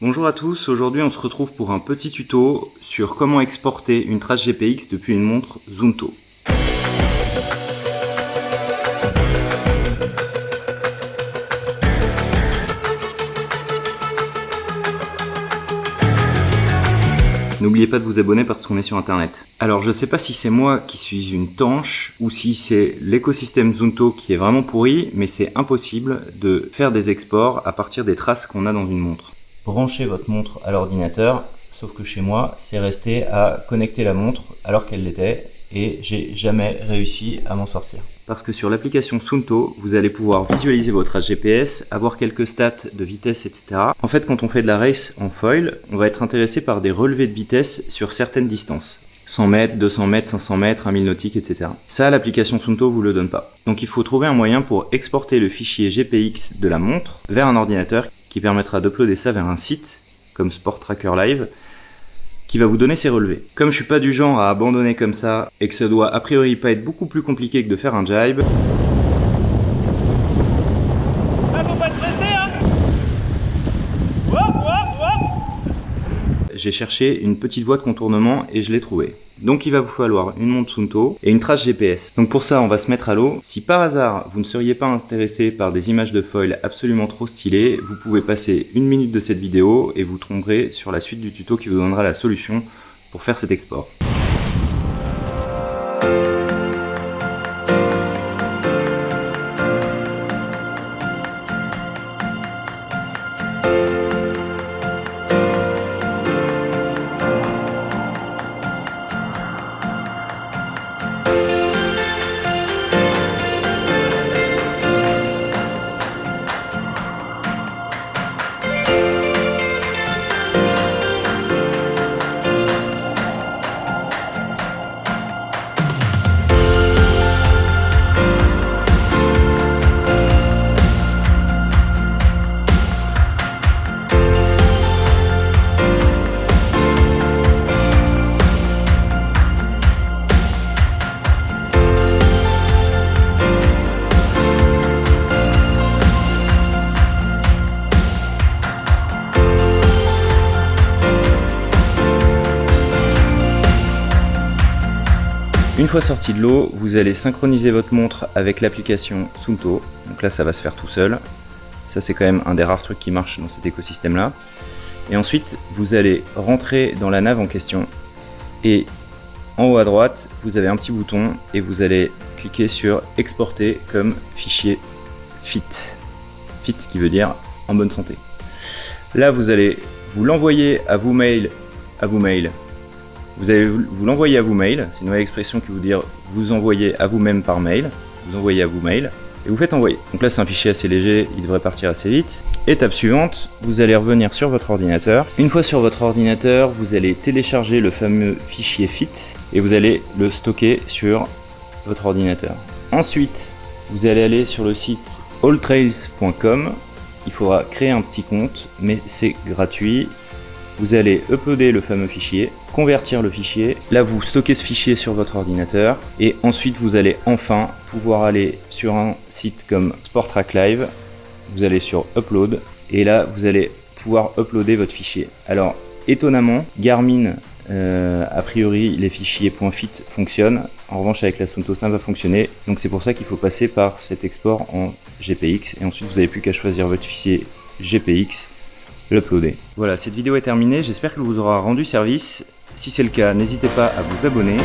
Bonjour à tous, aujourd'hui on se retrouve pour un petit tuto sur comment exporter une trace GPX depuis une montre Suunto. N'oubliez pas de vous abonner parce qu'on est sur internet. Alors je sais pas si c'est moi qui suis une tanche ou si c'est l'écosystème Suunto qui est vraiment pourri, mais c'est impossible de faire des exports à partir des traces qu'on a dans une montre. Branchez votre montre à l'ordinateur, sauf que chez moi c'est resté à connecter la montre alors qu'elle l'était et j'ai jamais réussi à m'en sortir. Parce que sur l'application Suunto, vous allez pouvoir visualiser vos traces GPS, avoir quelques stats de vitesse, etc. En fait, quand on fait de la race en foil, on va être intéressé par des relevés de vitesse sur certaines distances. 100 mètres, 200 mètres, 500 mètres, 1000 nautiques, etc. Ça, l'application Suunto vous le donne pas. Donc il faut trouver un moyen pour exporter le fichier GPX de la montre vers un ordinateur qui permettra d'uploader ça vers un site, comme Sport Tracker Live, qui va vous donner ses relevés. Comme je suis pas du genre à abandonner comme ça, et que ça doit a priori pas être beaucoup plus compliqué que de faire un jibe, faut pas te presser, hein. Hop, hop, hop. j'ai cherché une petite voie de contournement et je l'ai trouvée. Donc il va vous falloir une montre Suunto et une trace GPS. Donc pour ça on va se mettre à l'eau. Si par hasard vous ne seriez pas intéressé par des images de foil absolument trop stylées, vous pouvez passer 1 minute de cette vidéo et vous tomberez sur la suite du tuto qui vous donnera la solution pour faire cet export. Une fois sorti de l'eau, vous allez synchroniser votre montre avec l'application Suunto. Donc là, ça va se faire tout seul. Ça, c'est quand même un des rares trucs qui marche dans cet écosystème-là. Et ensuite, vous allez rentrer dans la nav en question. Et en haut à droite, vous avez un petit bouton et vous allez cliquer sur exporter comme fichier fit. Fit qui veut dire en bonne santé. Là, vous allez vous l'envoyer à vous mail. Vous allez vous l'envoyer à vous mail, c'est une nouvelle expression qui veut dire vous envoyer à vous-même par mail, vous envoyez à vous mail, et vous faites envoyer. Donc là c'est un fichier assez léger, il devrait partir assez vite. Étape suivante, vous allez revenir sur votre ordinateur. Une fois sur votre ordinateur, vous allez télécharger le fameux fichier fit, et vous allez le stocker sur votre ordinateur. Ensuite, vous allez aller sur le site alltrails.com, il faudra créer un petit compte, mais c'est gratuit. Vous allez uploader le fameux fichier, convertir le fichier, là vous stockez ce fichier sur votre ordinateur et ensuite vous allez enfin pouvoir aller sur un site comme Sport Track Live, vous allez sur Upload et là vous allez pouvoir uploader votre fichier. Alors étonnamment, Garmin, a priori les fichiers .fit fonctionnent, en revanche avec la Suunto ça va fonctionner, donc c'est pour ça qu'il faut passer par cet export en GPX et ensuite vous n'avez plus qu'à choisir votre fichier GPX, l'uploader. Voilà, cette vidéo est terminée, j'espère qu'elle vous aura rendu service. Si c'est le cas, n'hésitez pas à vous abonner.